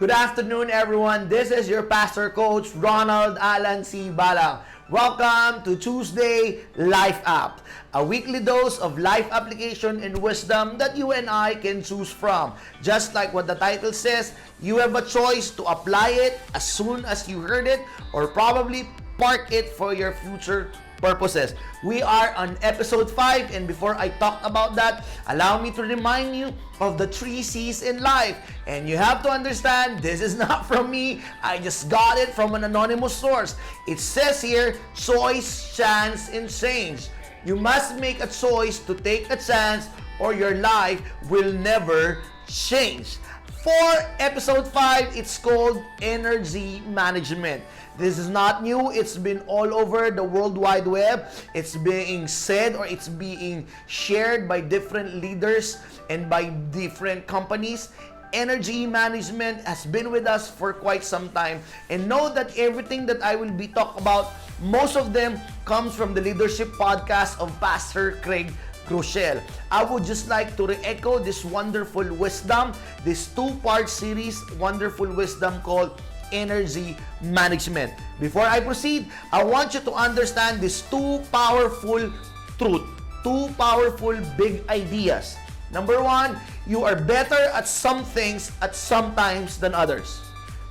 Good afternoon, everyone. This is your Pastor Coach, Ronald Alan C. Balang. Welcome to Tuesday Life App, a weekly dose of life application and wisdom that you and I can choose from. Just like what the title says, you have a choice to apply it as soon as you heard it or probably park it for your future purposes. We are on episode 5, and before I talk about that, allow me to remind you of the 3 C's in life. And you have to understand, this is not from me. I just got it from an anonymous source. It says here, choice, chance, and change. You must make a choice to take a chance or your life will never change. For episode 5, it's called Energy Management. This is not new. It's been all over the World Wide Web. It's being said or it's being shared by different leaders and by different companies. Energy management has been with us for quite some time. And know that everything that I will be talking about, most of them comes from the Leadership Podcast of Pastor Craig Crucial. I would just like to re-echo this wonderful wisdom, this 2-part series, wonderful wisdom called Energy Management. Before I proceed, I want you to understand these 2 powerful truths, 2 powerful big ideas. Number 1, you are better at some things at some times than others.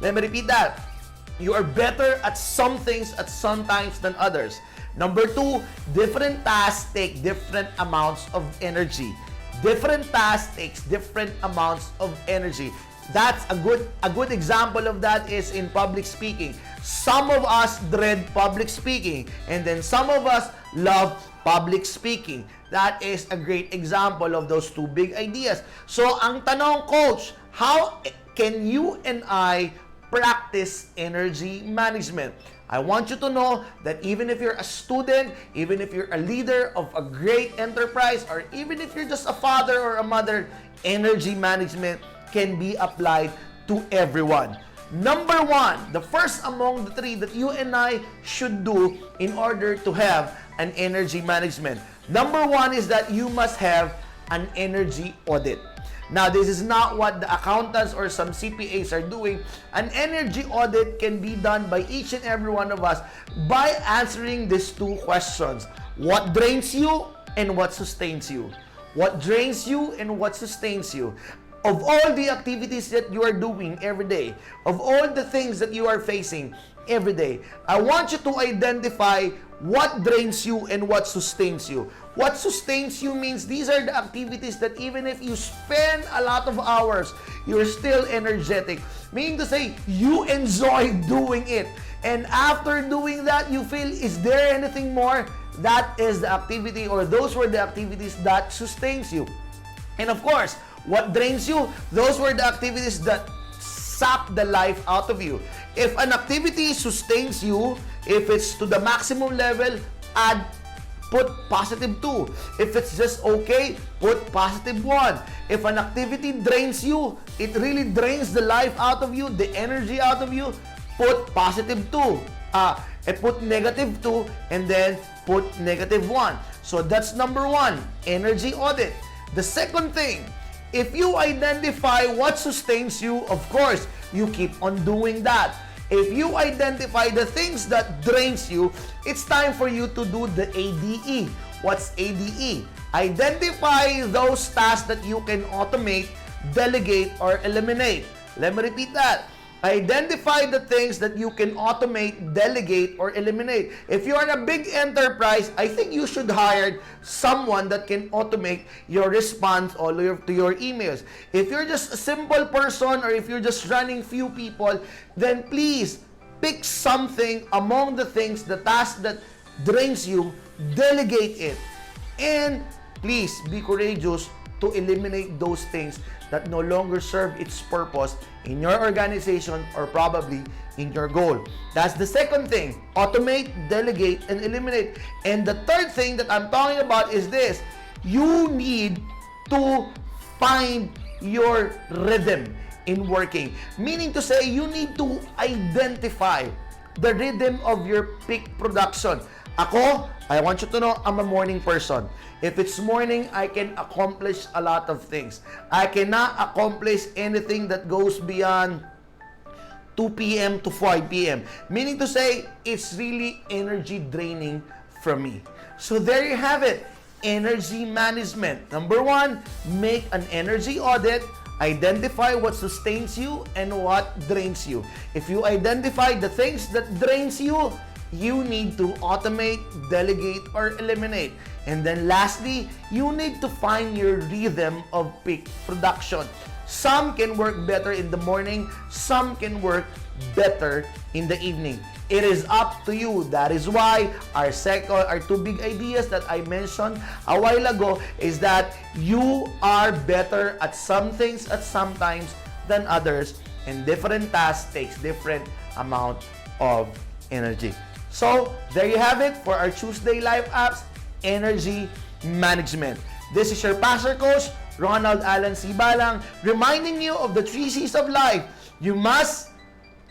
Let me repeat that. You are better at some things at some times than others. Number 2, different tasks take different amounts of energy. Different tasks takes different amounts of energy. That's a good example of that is in public speaking. Some of us dread public speaking, and then some of us love public speaking. That is a great example of those 2 big ideas. So, ang tanong, Coach, how can you and I practice energy management? I want you to know that even if you're a student, even if you're a leader of a great enterprise, or even if you're just a father or a mother, energy management can be applied to everyone. Number 1, the first among the 3 that you and I should do in order to have an energy management. Number 1 is that you must have an energy audit. Now, this is not what the accountants or some CPAs are doing. An energy audit can be done by each and every one of us by answering these 2 questions. What drains you and what sustains you? What drains you and what sustains you? Of all the activities that you are doing every day, of all the things that you are facing every day, I want you to identify what drains you and what sustains you. What sustains you means these are the activities that even if you spend a lot of hours, you're still energetic. Meaning to say, you enjoy doing it. And after doing that, you feel, is there anything more? That is the activity, or those were the activities that sustains you. And of course, what drains you? Those were the activities that sap the life out of you. If an activity sustains you, if it's to the maximum level, put positive 2. If it's just okay, put positive 1. If an activity drains you, it really drains the life out of you, the energy out of you, put positive 2. Put negative 2 and then put negative 1. So that's number 1, energy audit. The second thing, if you identify what sustains you, of course, you keep on doing that. If you identify the things that drains you, it's time for you to do the ADE. What's ADE? Identify those tasks that you can automate, delegate, or eliminate. Let me repeat that. Identify the things that you can automate, delegate, or eliminate. If you are a big enterprise, I think you should hire someone that can automate your response to your emails. If you're just a simple person or if you're just running few people, then please pick something among the things, the task that drains you, delegate it. And please be courageous to eliminate those things that no longer serve its purpose in your organization or probably in your goal. That's the second thing. Automate, delegate, and eliminate. And the third thing that I'm talking about is this. You need to find your rhythm in working. Meaning to say, you need to identify the rhythm of your peak production. Ako, I want you to know, I'm a morning person. If it's morning, I can accomplish a lot of things. I cannot accomplish anything that goes beyond 2 p.m. to 5 p.m. Meaning to say, it's really energy draining from me. So there you have it. Energy management. Number 1, make an energy audit. Identify what sustains you and what drains you. If you identify the things that drains you, you need to automate, delegate, or eliminate. And then lastly, you need to find your rhythm of peak production. Some can work better in the morning, some can work better in the evening. It is up to you. That is why our 2 big ideas that I mentioned a while ago is that you are better at some things at some times than others, and different tasks takes different amount of energy. So, there you have it for our Tuesday Life Apps, Energy Management. This is your Pastor Coach, Ronald Alan C. Balang, reminding you of the 3 C's of life. You must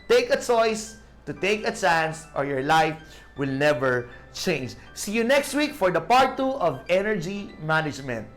take a choice to take a chance, or your life will never change. See you next week for the part 2 of Energy Management.